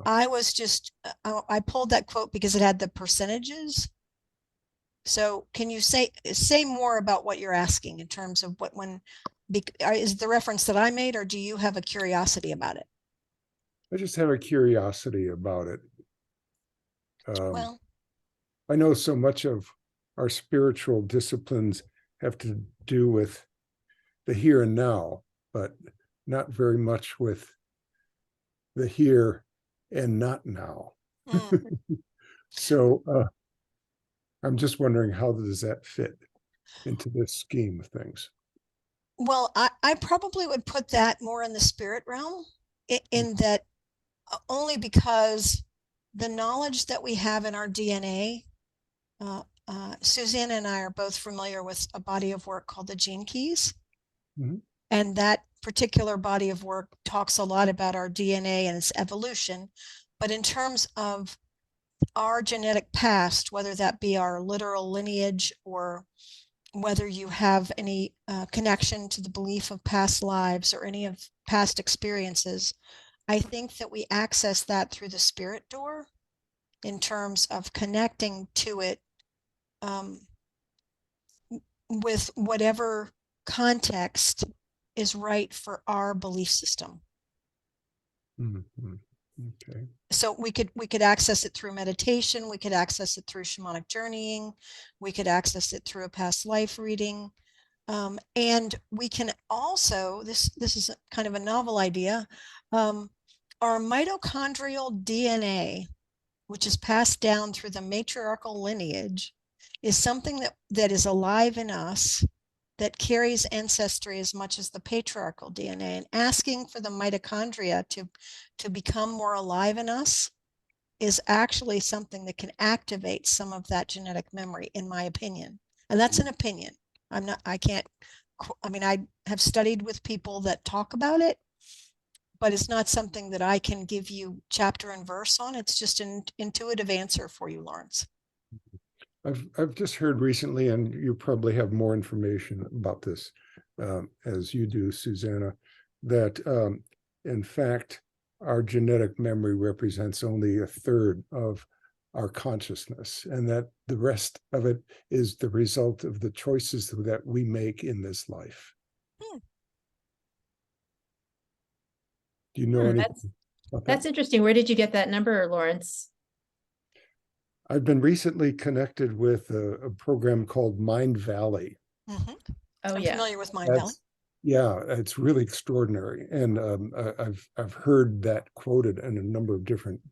I was just, I pulled that quote because it had the percentages. So can you say more about what you're asking in terms of is the reference that I made, or do you have a curiosity about it? I just have a curiosity about it. Well, I know so much of our spiritual disciplines have to do with the here and now, but not very much with the here and not now. So I'm just wondering, how does that fit into this scheme of things? well, I probably would put that more in the spirit realm, in that only because the knowledge that we have in our DNA, Suzanne and I are both familiar with a body of work called the Gene Keys. And that particular body of work talks a lot about our DNA and its evolution. But in terms of our genetic past, whether that be our literal lineage or whether you have any connection to the belief of past lives or any of past experiences, I think that we access that through the spirit door in terms of connecting to it with whatever context is right for our belief system. Mhm. Okay. So we could access it through meditation, we could access it through shamanic journeying, we could access it through a past life reading. And we can also, this is kind of a novel idea, our mitochondrial DNA, which is passed down through the matriarchal lineage, is something that is alive in us, that carries ancestry as much as the patriarchal DNA. And asking for the mitochondria to become more alive in us is actually something that can activate some of that genetic memory, in my opinion. And that's an opinion. I have studied with people that talk about it, but it's not something that I can give you chapter and verse on. It's just an intuitive answer for you, Lawrence. I've just heard recently, and you probably have more information about this, as you do, Susanna, that in fact, our genetic memory represents only a third of our consciousness, and that the rest of it is the result of the choices that we make in this life. Do you know anything about That's that? interesting. Where did you get that number, Lawrence? I've been recently connected with a program called Mind Valley. Mm-hmm. Oh, I'm yeah. familiar with Mind Valley. Yeah, it's really extraordinary, and I've heard that quoted in a number of different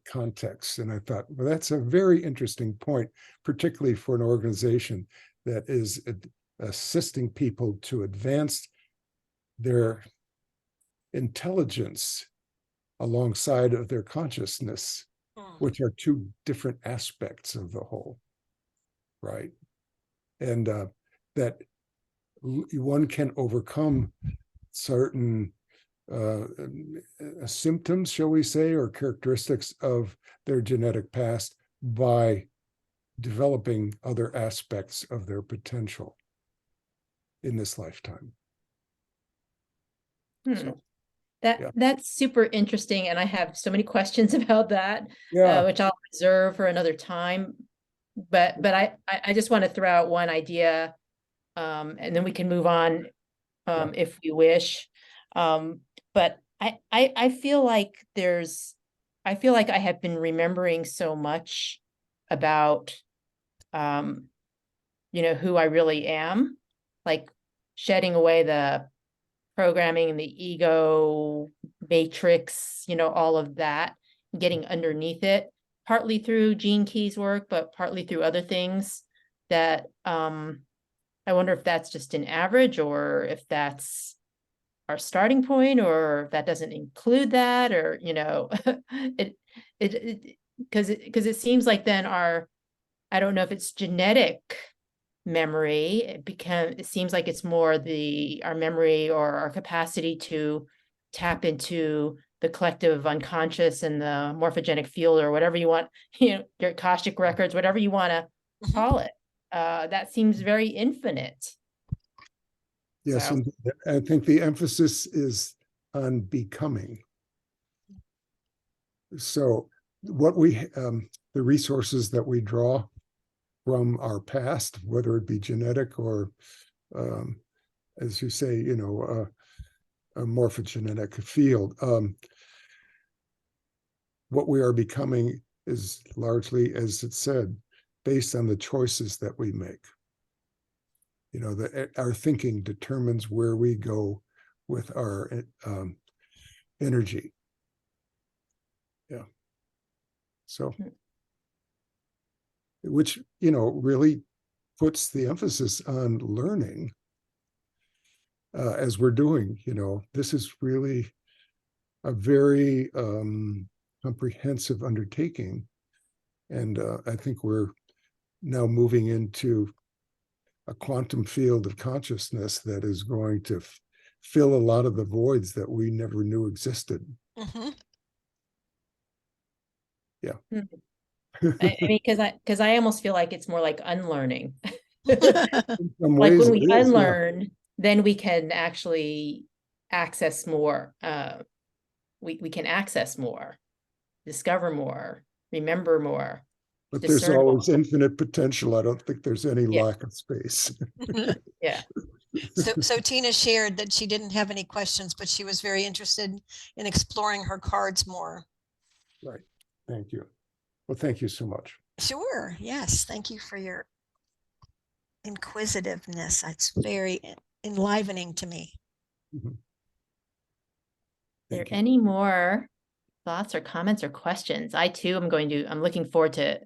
contexts, and I thought, well, that's a very interesting point, particularly for an organization that is assisting people to advance their intelligence alongside of their consciousness, which are two different aspects of the whole, right? And that one can overcome certain symptoms, shall we say, or characteristics of their genetic past by developing other aspects of their potential in this lifetime. So, yeah. That's super interesting, and I have so many questions about that, Yeah. which I'll reserve for another time. But I just want to throw out one idea, and then we can move on if we wish. But I feel like I have been remembering so much about who I really am, like shedding away the programming and the ego matrix, all of that, getting underneath it, partly through Gene Key's work, but partly through other things that I wonder if that's just an average, or if that's our starting point, or if that doesn't include that, or it because it seems like then I don't know if it's genetic memory. It seems like it's more our memory or our capacity to tap into the collective unconscious and the morphogenic field, or whatever you want, your Akashic records, whatever you want to call it. That seems very infinite. Yes, So. and I think the emphasis is on becoming. So what the resources that we draw from our past, whether it be genetic or, as you say, a morphogenetic field, what we are becoming is largely, as it said, based on the choices that we make. Our thinking determines where we go with our energy. Yeah. So, which, really puts the emphasis on learning as we're doing. This is really a very comprehensive undertaking. And I think we're now moving into a quantum field of consciousness that is going to fill a lot of the voids that we never knew existed. Mm-hmm. Yeah. I mean, because I almost feel like it's more like unlearning. In some Like ways when we it is, unlearn, then we can actually access more. we can access more, discover more, remember more. But there's discern more. always infinite potential. I don't think there's any Yeah. lack of space. Yeah. So Tina shared that she didn't have any questions, but she was very interested in exploring her cards more. Right. Thank you. Well, thank you so much. Sure. Yes. Thank you for your inquisitiveness. That's very enlivening to me. Mhm. Are there Thank you. any more thoughts or comments or questions? I too am I'm looking forward to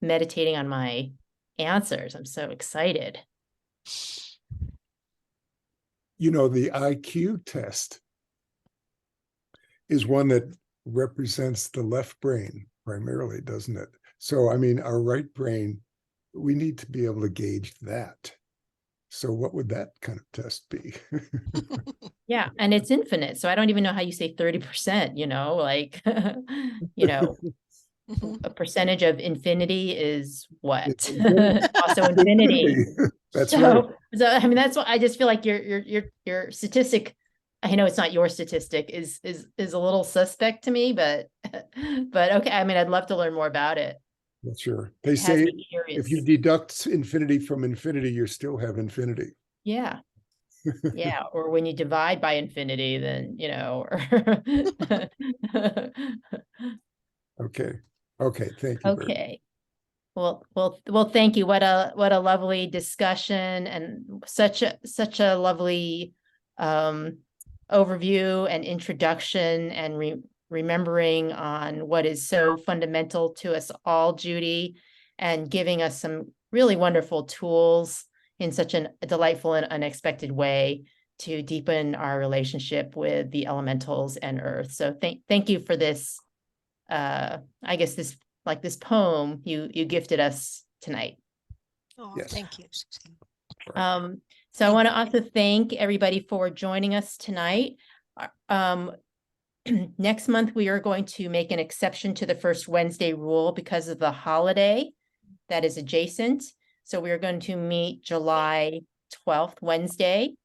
meditating on my answers. I'm so excited. You know, the IQ test is one that represents the left brain primarily, doesn't it? So, I mean, our right brain, we need to be able to gauge that. So what would that kind of test be? Yeah, and it's infinite. So I don't even know how you say 30%, like, you know, Mhm. a percentage of infinity is what? It's infinity. Also infinity. That's right. So I mean, that's what I just feel like your statistic, I know it's not your statistic, is a little suspect to me, but okay. I mean, I'd love to learn more about it. That's sure. They It has say me curious. if you deduct infinity from infinity, you still have infinity. Yeah. Yeah. Or when you divide by infinity, then, Okay. Okay. Thank you. Okay. Well, thank you. What a lovely discussion, and such a lovely overview and introduction, and remembering on what is so fundamental to us all, Judy, and giving us some really wonderful tools in such a delightful and unexpected way to deepen our relationship with the elementals and earth. So thank you for this. I guess this poem you gifted us tonight. Oh, Yes. thank you, Susan. So I want to also thank everybody for joining us tonight. Next month, we are going to make an exception to the first Wednesday rule because of the holiday that is adjacent. So we are going to meet July 12th, Wednesday,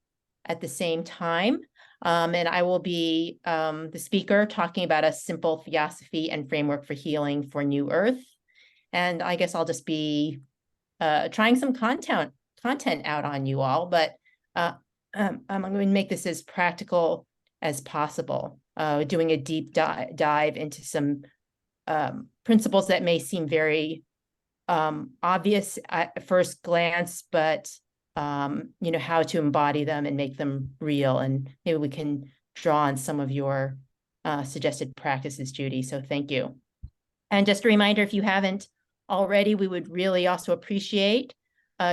at the same time. And I will be the speaker talking about a simple theosophy and framework for healing for New Earth. And I guess I'll just be trying some content out on you all, but I'm going to make this as practical as possible, doing a deep dive into some principles that may seem very obvious at first glance, but how to embody them and make them real. And maybe we can draw on some of your suggested practices, Judy. So thank you. And just a reminder, if you haven't already, we would really also appreciate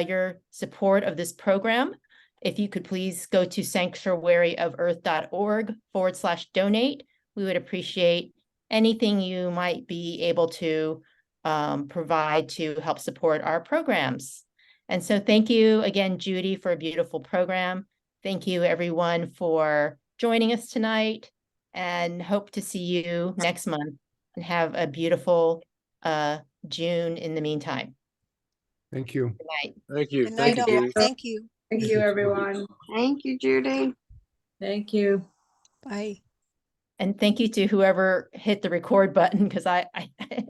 your support of this program. If you could please go to sanctuaryoferarth.org/donate. We would appreciate anything you might be able to provide to help support our programs. And so thank you again, Judy, for a beautiful program. Thank you, everyone, for joining us tonight, and hope to see you next month, and have a beautiful June in the meantime. Thank you. Good night. Thank you. Good night, all. Judy. Thank you. Thank you, everyone. Thank you, Judy. Thank you. Bye. And thank you to whoever hit the record button, because I